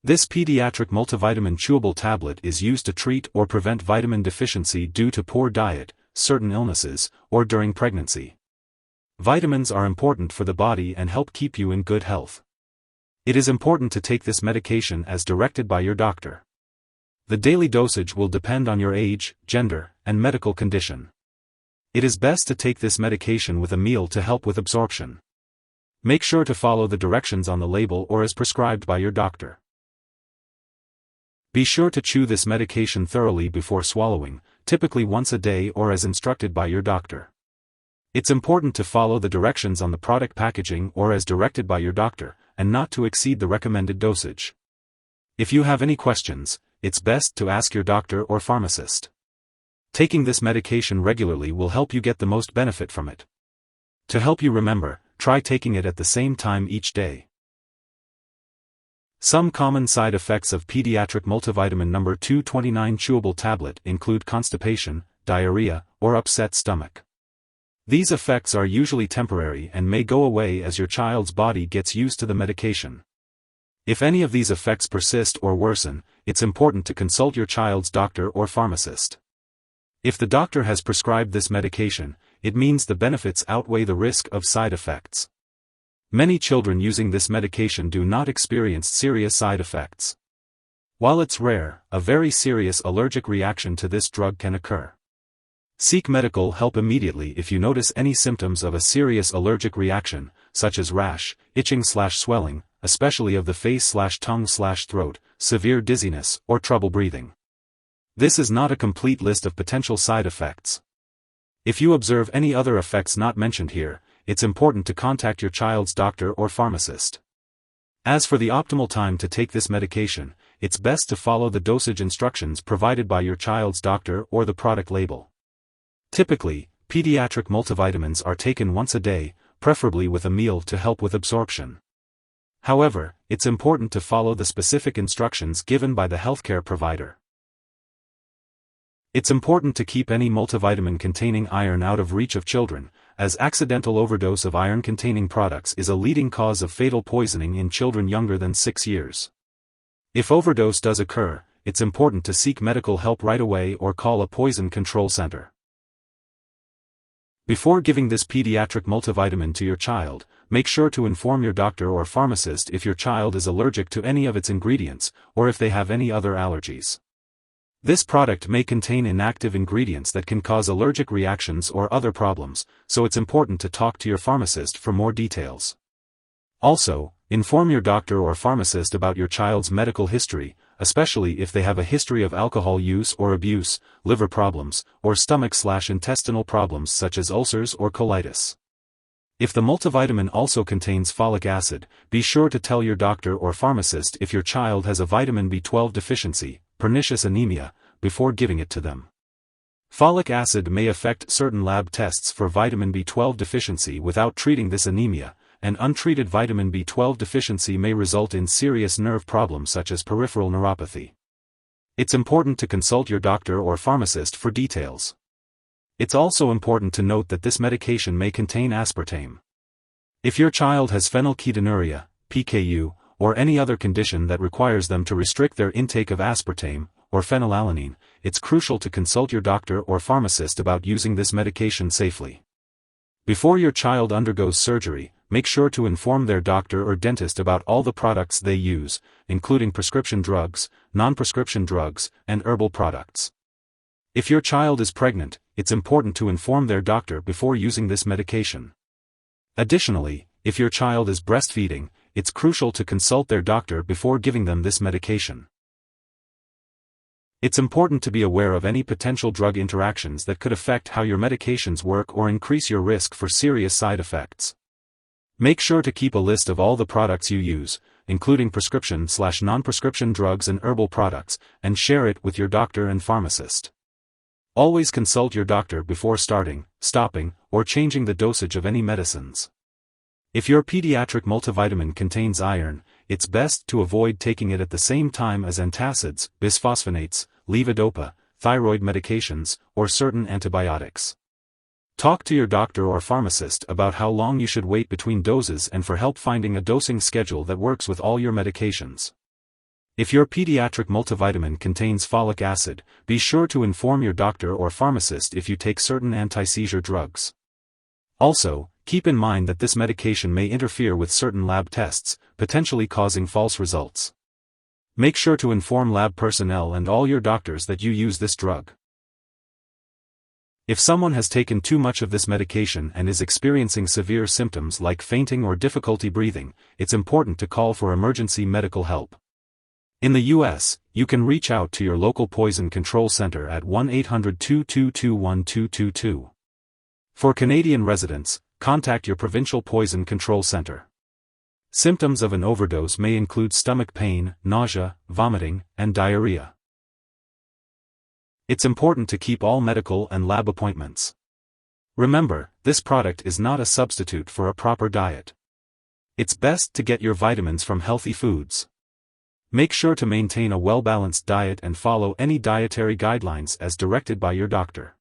This pediatric multivitamin chewable tablet is used to treat or prevent vitamin deficiency due to poor diet, certain illnesses, or during pregnancy. Vitamins are important for the body and help keep you in good health. It is important to take this medication as directed by your doctor. The daily dosage will depend on your age, gender, and medical condition. It is best to take this medication with a meal to help with absorption. Make sure to follow the directions on the label or as prescribed by your doctor. Be sure to chew this medication thoroughly before swallowing, typically once a day or as instructed by your doctor. It's important to follow the directions on the product packaging or as directed by your doctor, and not to exceed the recommended dosage. If you have any questions, it's best to ask your doctor or pharmacist. Taking this medication regularly will help you get the most benefit from it. To help you remember, try taking it at the same time each day. Some common side effects of Pediatric Multivitamin No.229 Chewable tablet include constipation, diarrhea, or upset stomach. These effects are usually temporary and may go away as your child's body gets used to the medication. If any of these effects persist or worsen, it's important to consult your child's doctor or pharmacist. If the doctor has prescribed this medication, it means the benefits outweigh the risk of side effects. Many children using this medication do not experience serious side effects. While it's rare, a very serious allergic reaction to this drug can occur. Seek medical help immediately if you notice any symptoms of a serious allergic reaction, such as rash, itching/swelling, especially of the face/tongue/throat, severe dizziness, or trouble breathing. This is not a complete list of potential side effects. If you observe any other effects not mentioned here, it's important to contact your child's doctor or pharmacist. As for the optimal time to take this medication, it's best to follow the dosage instructions provided by your child's doctor or the product label. Typically, pediatric multivitamins are taken once a day, preferably with a meal to help with absorption. However, it's important to follow the specific instructions given by the healthcare provider. It's important to keep any multivitamin containing iron out of reach of children, as accidental overdose of iron-containing products is a leading cause of fatal poisoning in children younger than 6 years. If overdose does occur, it's important to seek medical help right away or call a poison control center. Before giving this pediatric multivitamin to your child, make sure to inform your doctor or pharmacist if your child is allergic to any of its ingredients, or if they have any other allergies. This product may contain inactive ingredients that can cause allergic reactions or other problems, so it's important to talk to your pharmacist for more details. Also, inform your doctor or pharmacist about your child's medical history, especially if they have a history of alcohol use or abuse, liver problems, or stomach/intestinal problems such as ulcers or colitis. If the multivitamin also contains folic acid, be sure to tell your doctor or pharmacist if your child has a vitamin B12 deficiency, pernicious anemia, before giving it to them. Folic acid may affect certain lab tests for vitamin B12 deficiency without treating this anemia, and untreated vitamin B12 deficiency may result in serious nerve problems such as peripheral neuropathy. It's important to consult your doctor or pharmacist for details. It's also important to note that this medication may contain aspartame. If your child has phenylketonuria, PKU, or any other condition that requires them to restrict their intake of aspartame, or phenylalanine, it's crucial to consult your doctor or pharmacist about using this medication safely. Before your child undergoes surgery, make sure to inform their doctor or dentist about all the products they use, including prescription drugs, non-prescription drugs, and herbal products. If your child is pregnant, it's important to inform their doctor before using this medication. Additionally, if your child is breastfeeding, it's crucial to consult their doctor before giving them this medication. It's important to be aware of any potential drug interactions that could affect how your medications work or increase your risk for serious side effects. Make sure to keep a list of all the products you use, including prescription/non-prescription drugs and herbal products, and share it with your doctor and pharmacist. Always consult your doctor before starting, stopping, or changing the dosage of any medicines. If your pediatric multivitamin contains iron, it's best to avoid taking it at the same time as antacids, bisphosphonates, levodopa, thyroid medications, or certain antibiotics. Talk to your doctor or pharmacist about how long you should wait between doses and for help finding a dosing schedule that works with all your medications. If your pediatric multivitamin contains folic acid, be sure to inform your doctor or pharmacist if you take certain anti-seizure drugs. Also, keep in mind that this medication may interfere with certain lab tests, potentially causing false results. Make sure to inform lab personnel and all your doctors that you use this drug. If someone has taken too much of this medication and is experiencing severe symptoms like fainting or difficulty breathing, it's important to call for emergency medical help. In the U.S., you can reach out to your local poison control center at 1-800-222-1222. For Canadian residents, contact your provincial poison control center. Symptoms of an overdose may include stomach pain, nausea, vomiting, and diarrhea. It's important to keep all medical and lab appointments. Remember, this product is not a substitute for a proper diet. It's best to get your vitamins from healthy foods. Make sure to maintain a well-balanced diet and follow any dietary guidelines as directed by your doctor.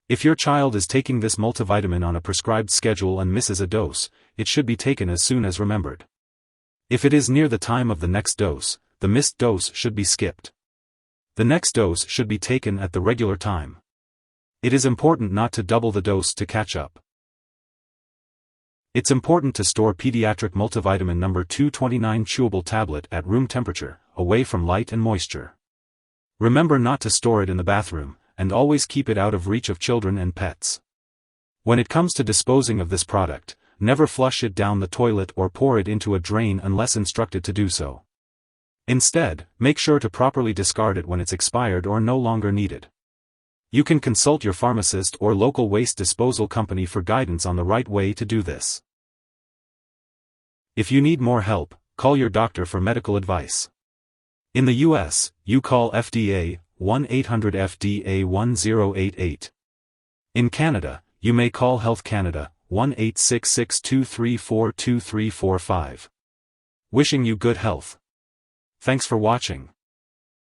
If your child is taking this multivitamin on a prescribed schedule and misses a dose, it should be taken as soon as remembered. If it is near the time of the next dose, the missed dose should be skipped. The next dose should be taken at the regular time. It is important not to double the dose to catch up. It's important to store Pediatric Multivitamin No.229 Chewable tablet at room temperature, away from light and moisture. Remember not to store it in the bathroom, and always keep it out of reach of children and pets. When it comes to disposing of this product, never flush it down the toilet or pour it into a drain unless instructed to do so. Instead, make sure to properly discard it when it's expired or no longer needed. You can consult your pharmacist or local waste disposal company for guidance on the right way to do this. If you need more help, call your doctor for medical advice. In the U.S., you call FDA, 1-800-FDA-1088. In Canada, you may call Health Canada, 1-866-234-2345. Wishing you good health. Thanks for watching.